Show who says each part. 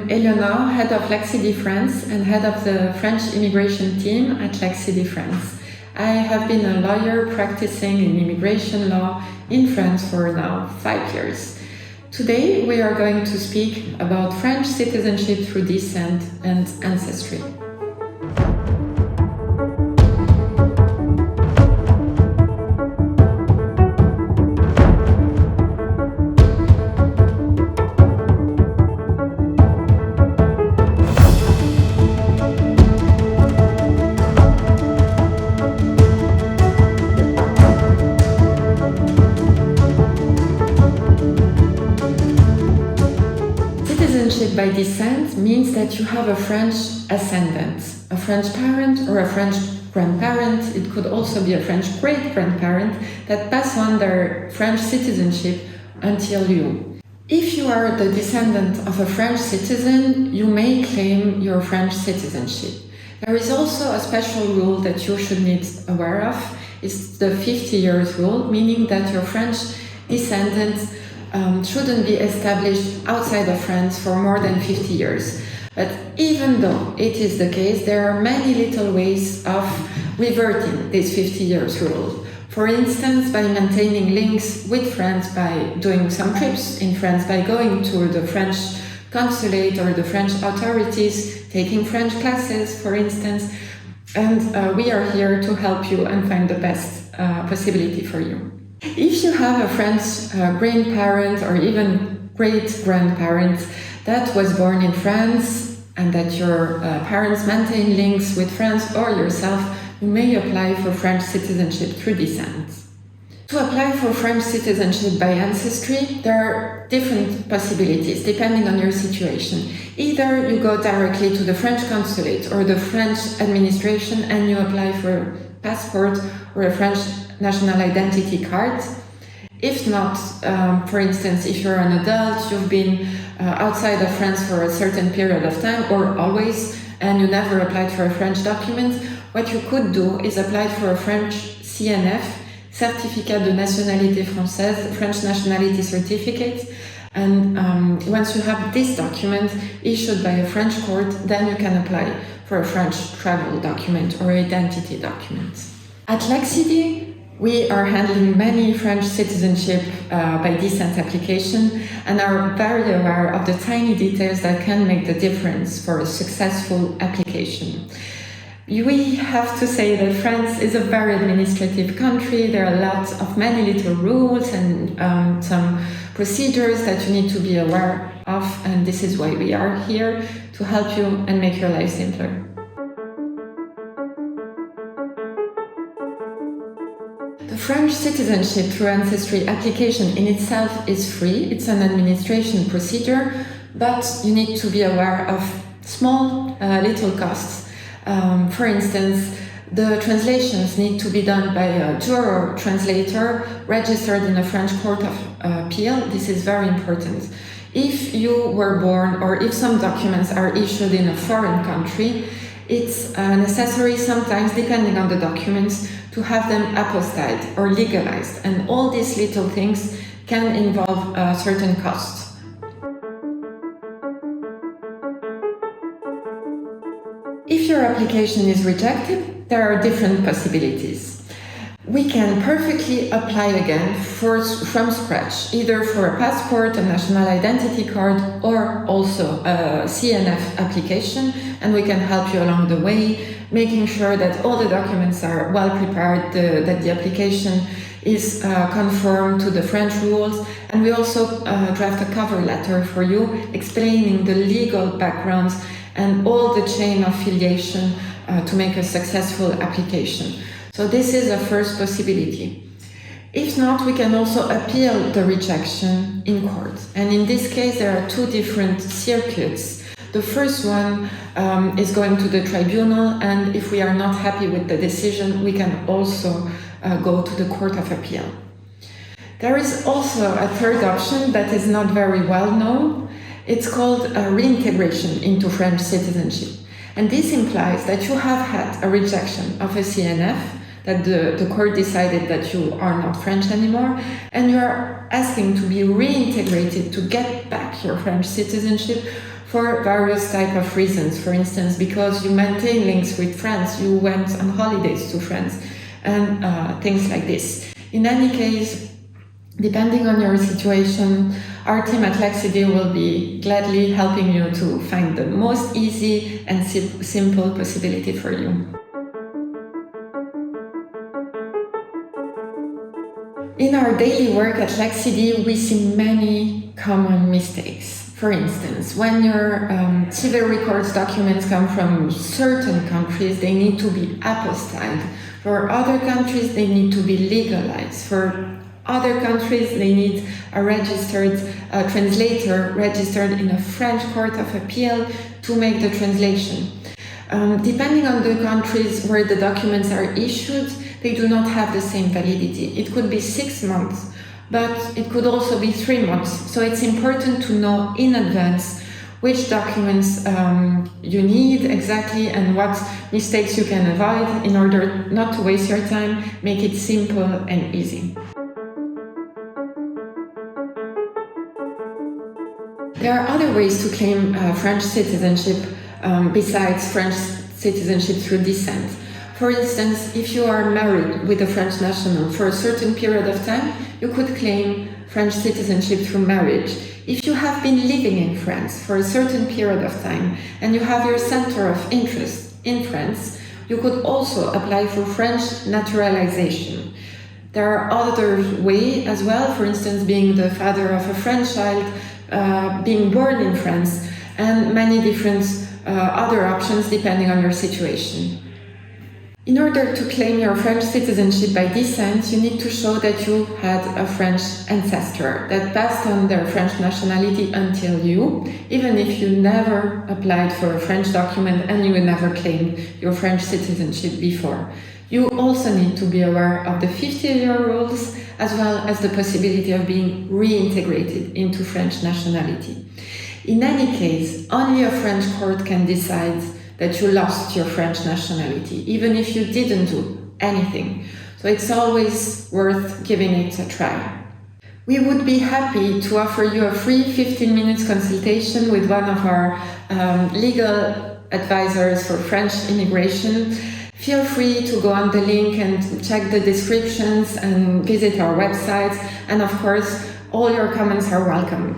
Speaker 1: I'm Eléonore, head of Lexidy France and head of the French immigration team at Lexidy France. I have been a lawyer practicing in immigration law in France for now 5 years. Today we are going to speak about French citizenship through descent and ancestry. Citizenship by descent means that you have a French ascendant, a French parent or a French grandparent. It could also be a French great-grandparent that pass on their French citizenship until you. If you are the descendant of a French citizen, you may claim your French citizenship. There is also a special rule that you should be aware of. It's the 50 years rule, meaning that your French descendants shouldn't be established outside of France for more than 50 years. But even though it is the case, there are many little ways of reverting this 50 years rule. For instance, by maintaining links with France, by doing some trips in France, by going to the French consulate or the French authorities, taking French classes, for instance. And we are here to help you and find the best possibility for you. If you have a French grandparent or even great-grandparent that was born in France and that your parents maintain links with France or yourself, you may apply for French citizenship through descent. To apply for French citizenship by ancestry, there are different possibilities depending on your situation. Either you go directly to the French consulate or the French administration and you apply for a passport or a French national identity card. If not, for instance, if you're an adult, you've been outside of France for a certain period of time or always, and you never applied for a French document, what you could do is apply for a French CNF, Certificat de Nationalité Française, French Nationality Certificate. And once you have this document issued by a French court, then you can apply for a French travel document or identity document. At Lexidy, we are handling many French citizenship by descent application and are very aware of the tiny details that can make the difference for a successful application. We have to say that France is a very administrative country. There are lots of many little rules and some procedures that you need to be aware of, and this is why we are here to help you and make your life simpler. The French citizenship through ancestry application in itself is free. It's an administration procedure, but you need to be aware of small little costs. For instance, the translations need to be done by a juror translator registered in a French court of appeal. This is very important. If you were born or if some documents are issued in a foreign country, it's necessary sometimes, depending on the documents, to have them apostilled or legalized. And all these little things can involve certain costs. If your application is rejected, there are different possibilities. We can perfectly apply again from scratch, either for a passport, a national identity card, or also a CNF application, and we can help you along the way, making sure that all the documents are well prepared, that the application is conform to the French rules, and we also draft a cover letter for you explaining the legal backgrounds and all the chain of filiation to make a successful application. So this is a first possibility. If not, we can also appeal the rejection in court. And in this case, there are two different circuits. The first one is going to the tribunal, and if we are not happy with the decision, we can also go to the Court of Appeal. There is also a third option that is not very well known. It's called reintegration into French citizenship. And this implies that you have had a rejection of a CNF, that the court decided that you are not French anymore, and you are asking to be reintegrated to get back your French citizenship for various type of reasons. For instance, because you maintain links with France, you went on holidays to France, and things like this. In any case, depending on your situation, our team at Lexidy will be gladly helping you to find the most easy and simple possibility for you. In our daily work at Lexidy, we see many common mistakes. For instance, when your civil records documents come from certain countries, they need to be apostilled. For other countries, they need to be legalized. For other countries, they need a registered translator registered in a French Court of Appeal to make the translation. Depending on the countries where the documents are issued, they do not have the same validity. It could be 6 months, but it could also be 3 months. So it's important to know in advance which documents you need exactly and what mistakes you can avoid in order not to waste your time, make it simple and easy. There are other ways to claim French citizenship besides French citizenship through descent. For instance, if you are married with a French national for a certain period of time, you could claim French citizenship through marriage. If you have been living in France for a certain period of time and you have your center of interest in France, you could also apply for French naturalization. There are other ways as well, for instance, being the father of a French child, being born in France, and many different other options depending on your situation. In order to claim your French citizenship by descent, you need to show that you had a French ancestor that passed on their French nationality until you, even if you never applied for a French document and you never claimed your French citizenship before. You also need to be aware of the 50-year rules, as well as the possibility of being reintegrated into French nationality. In any case, only a French court can decide that you lost your French nationality, even if you didn't do anything. So it's always worth giving it a try. We would be happy to offer you a free 15 minutes consultation with one of our legal advisors for French immigration. Feel free to go on the link and check the descriptions and visit our website. And of course, all your comments are welcome.